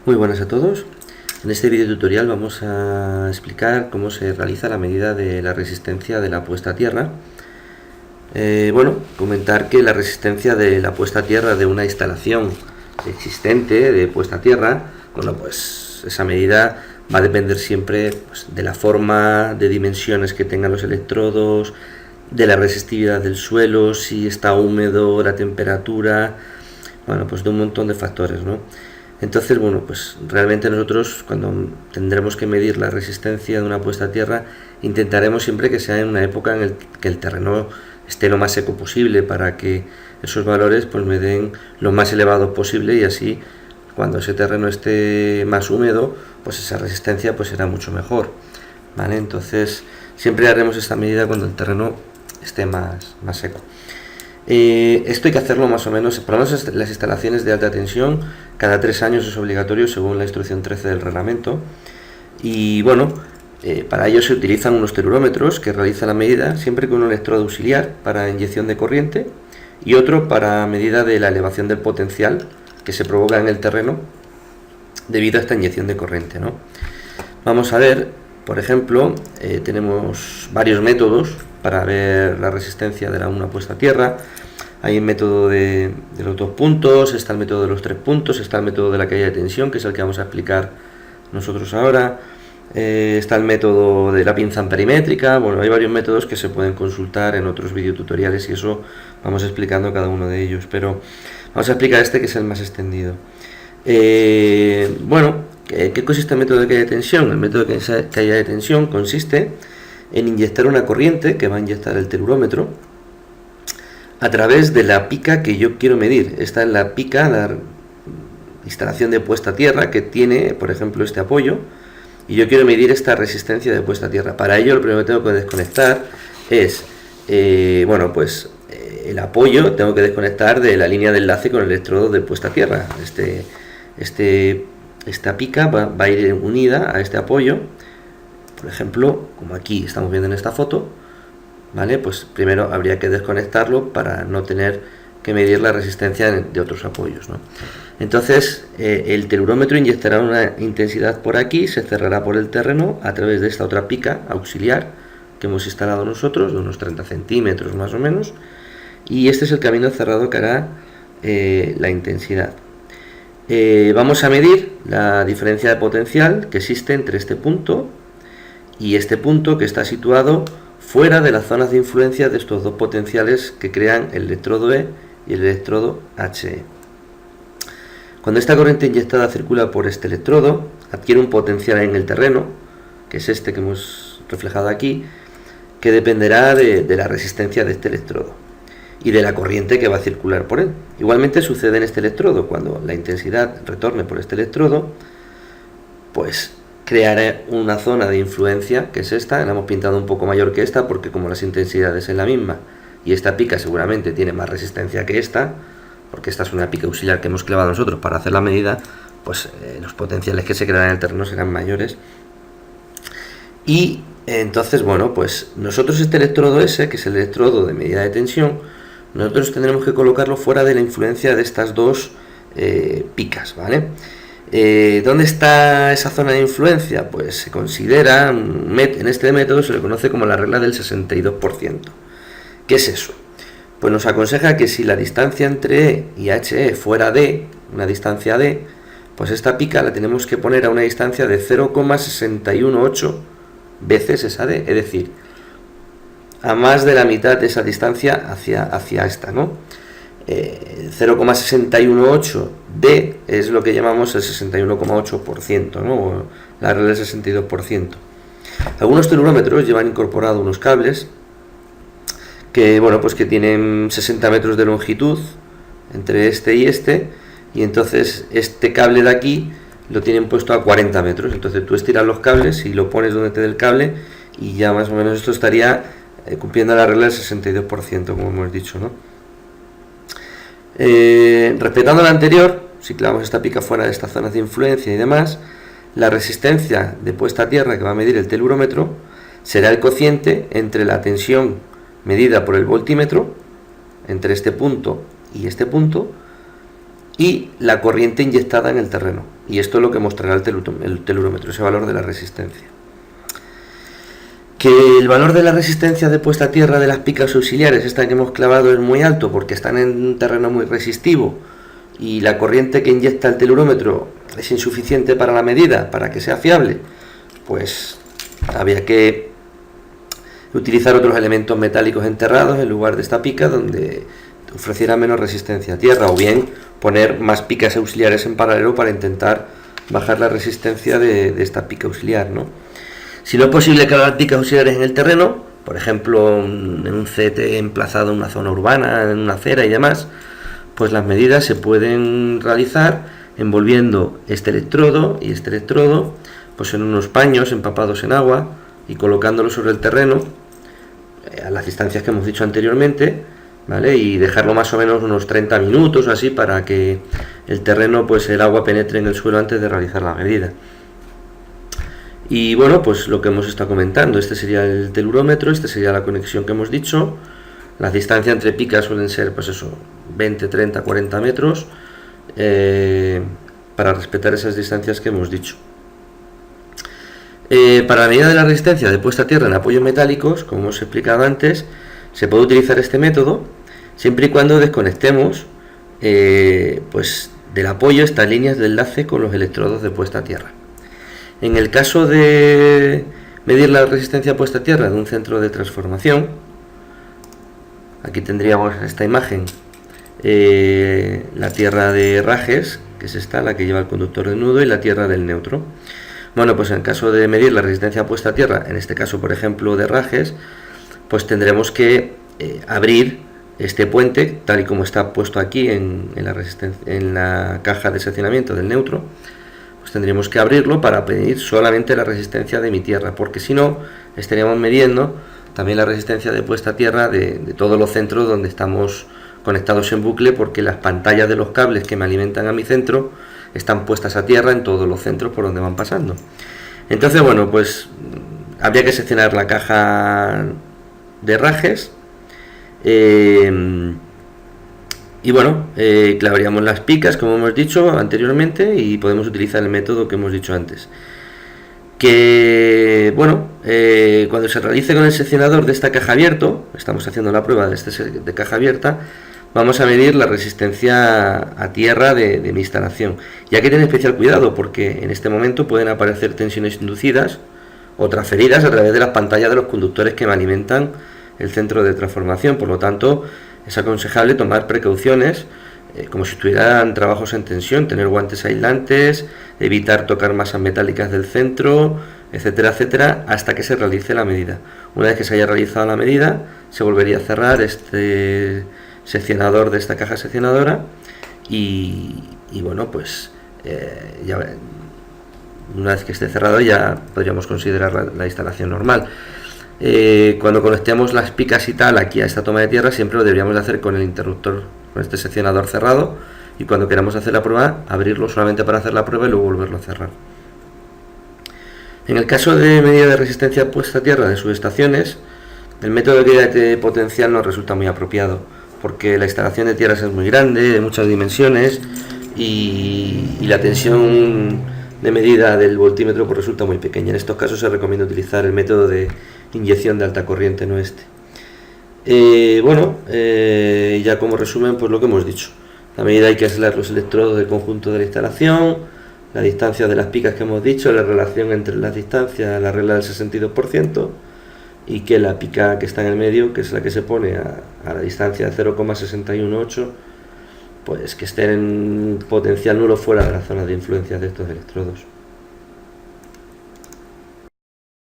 Muy buenas a todos. En este vídeo tutorial vamos a explicar cómo se realiza la medida de la resistencia de la puesta a tierra. Comentar que la resistencia de la puesta a tierra de una instalación existente de puesta a tierra, pues esa medida va a depender siempre de la forma, de dimensiones que tengan los electrodos, de la resistividad del suelo, si está húmedo, la temperatura, de un montón de factores, ¿no? Entonces, realmente nosotros cuando tendremos que medir la resistencia de una puesta a tierra, intentaremos siempre que sea en una época en el que el terreno esté lo más seco posible, para que esos valores me den lo más elevados posible, y así cuando ese terreno esté más húmedo, esa resistencia será mucho mejor, ¿vale? Entonces siempre haremos esta medida cuando el terreno esté más seco. Esto hay que hacerlo más o menos, por lo menos las instalaciones de alta tensión, cada 3 años es obligatorio según la instrucción 13 del reglamento. Y para ello se utilizan unos telurómetros que realizan la medida, siempre con un electrodo auxiliar para inyección de corriente y otro para medida de la elevación del potencial que se provoca en el terreno debido a esta inyección de corriente, ¿no? Vamos a ver, por ejemplo, tenemos varios métodos para ver la resistencia de una puesta a tierra. Hay el método de los 2 puntos, está el método de los 3 puntos, está el método de la caída de tensión, que es el que vamos a explicar nosotros ahora. Está el método de la pinza amperimétrica. Hay varios métodos que se pueden consultar en otros videotutoriales y eso vamos explicando cada uno de ellos, pero vamos a explicar este, que es el más extendido. ¿Qué consiste el método de caída de tensión? El método de caída de tensión consiste en inyectar una corriente que va a inyectar el telurómetro a través de la pica que yo quiero medir. Esta es la pica, la instalación de puesta a tierra, que tiene, por ejemplo, este apoyo, y yo quiero medir esta resistencia de puesta a tierra. Para ello, lo primero que tengo que desconectar es el apoyo. Tengo que desconectar de la línea de enlace con el electrodo de puesta a tierra. Esta pica va a ir unida a este apoyo. Por ejemplo, como aquí estamos viendo en esta foto, ¿vale? Pues primero habría que desconectarlo para no tener que medir la resistencia de otros apoyos, ¿no? Entonces el telurómetro inyectará una intensidad por aquí, se cerrará por el terreno a través de esta otra pica auxiliar que hemos instalado nosotros, de unos 30 centímetros más o menos, y este es el camino cerrado que hará la intensidad. Vamos a medir la diferencia de potencial que existe entre este punto y este punto, que está situado fuera de las zonas de influencia de estos dos potenciales que crean el electrodo E y el electrodo HE. Cuando esta corriente inyectada circula por este electrodo, adquiere un potencial en el terreno, que es este que hemos reflejado aquí, que dependerá de la resistencia de este electrodo y de la corriente que va a circular por él. Igualmente sucede en este electrodo. Cuando la intensidad retorne por este electrodo, creará una zona de influencia, que es esta. La hemos pintado un poco mayor que esta porque como las intensidades es la misma y esta pica seguramente tiene más resistencia que esta, porque esta es una pica auxiliar que hemos clavado nosotros para hacer la medida, los potenciales que se crearán en el terreno serán mayores. Y entonces, nosotros este electrodo S, que es el electrodo de medida de tensión, nosotros tendremos que colocarlo fuera de la influencia de estas dos picas, ¿vale? ¿Dónde está esa zona de influencia? Pues se considera, en este método se le conoce como la regla del 62%. ¿Qué es eso? Pues nos aconseja que si la distancia entre E y HE fuera D, una distancia D, pues esta pica la tenemos que poner a una distancia de 0,618 veces esa D, es decir, a más de la mitad de esa distancia hacia esta, ¿no? 0,618 D es lo que llamamos el 61,8%, ¿no? O la regla del 62%. Algunos telurómetros llevan incorporado unos cables que que tienen 60 metros de longitud entre este y este, y entonces este cable de aquí lo tienen puesto a 40 metros. Entonces tú estiras los cables y lo pones donde te dé el cable, y ya más o menos esto estaría cumpliendo la regla del 62%, como hemos dicho, ¿no? Respetando la anterior, si clavamos esta pica fuera de estas zonas de influencia y demás, la resistencia de puesta a tierra que va a medir el telurómetro será el cociente entre la tensión medida por el voltímetro, entre este punto y este punto, y la corriente inyectada en el terreno. Y esto es lo que mostrará el telurómetro, ese valor de la resistencia. Que el valor de la resistencia de puesta a tierra de las picas auxiliares, esta que hemos clavado, es muy alto porque están en un terreno muy resistivo y la corriente que inyecta el telurómetro es insuficiente para la medida, para que sea fiable, pues había que utilizar otros elementos metálicos enterrados en lugar de esta pica, donde ofreciera menos resistencia a tierra, o bien poner más picas auxiliares en paralelo para intentar bajar la resistencia de esta pica auxiliar, ¿no? Si no es posible clavar picas auxiliares en el terreno, por ejemplo en un CT emplazado en una zona urbana, en una acera y demás, pues las medidas se pueden realizar envolviendo este electrodo y este electrodo pues en unos paños empapados en agua y colocándolo sobre el terreno a las distancias que hemos dicho anteriormente, ¿vale? Y dejarlo más o menos unos 30 minutos o así para que el terreno, pues el agua penetre en el suelo antes de realizar la medida. Y bueno, pues lo que hemos estado comentando, este sería el telurómetro, esta sería la conexión que hemos dicho. Las distancias entre picas suelen ser, pues eso, 20, 30, 40 metros, para respetar esas distancias que hemos dicho. Para la medida de la resistencia de puesta a tierra en apoyos metálicos, como hemos explicado antes, se puede utilizar este método siempre y cuando desconectemos pues del apoyo estas líneas de enlace con los electrodos de puesta a tierra. En el caso de medir la resistencia puesta a tierra de un centro de transformación, aquí tendríamos esta imagen, la tierra de Rajes, que es esta, la que lleva el conductor de nudo, y la tierra del neutro. Bueno, pues en caso de medir la resistencia puesta a tierra, en este caso por ejemplo de Rajes, pues tendremos que abrir este puente tal y como está puesto aquí en la caja de seccionamiento del neutro. Pues tendríamos que abrirlo para medir solamente la resistencia de mi tierra, porque si no estaríamos midiendo también la resistencia de puesta a tierra de todos los centros donde estamos conectados en bucle, porque las pantallas de los cables que me alimentan a mi centro están puestas a tierra en todos los centros por donde van pasando. Entonces, bueno, pues habría que seccionar la caja de Rajes, y bueno, clavaríamos las picas como hemos dicho anteriormente y podemos utilizar el método que hemos dicho antes. Que bueno, cuando se realice con el seccionador de esta caja abierto, estamos haciendo la prueba de caja abierta, vamos a medir la resistencia a tierra de mi instalación. Y hay que tener especial cuidado porque en este momento pueden aparecer tensiones inducidas o transferidas a través de las pantallas de los conductores que me alimentan el centro de transformación. Por lo tanto, es aconsejable tomar precauciones, como si estuvieran trabajos en tensión, tener guantes aislantes, evitar tocar masas metálicas del centro, etcétera, etcétera, hasta que se realice la medida. Una vez que se haya realizado la medida, se volvería a cerrar este seccionador de esta caja seccionadora y bueno, pues ya una vez que esté cerrado ya podríamos considerar la instalación normal. Cuando conectemos las picas y tal aquí a esta toma de tierra, siempre lo deberíamos de hacer con el interruptor, con este seccionador cerrado, y cuando queramos hacer la prueba, abrirlo solamente para hacer la prueba y luego volverlo a cerrar. En el caso de medida de resistencia puesta a tierra de subestaciones, el método de potencial nos resulta muy apropiado, porque la instalación de tierras es muy grande, de muchas dimensiones, y la tensión de medida del voltímetro pues resulta muy pequeña. En estos casos se recomienda utilizar el método de inyección de alta corriente, no este. Bueno, ya como resumen, pues lo que hemos dicho. La medida hay que aislar los electrodos del conjunto de la instalación, la distancia de las picas que hemos dicho, la relación entre las distancias, la regla del 62%, y que la pica que está en el medio, que es la que se pone a la distancia de 0,618, pues que esté en potencial nulo fuera de la zona de influencia de estos electrodos.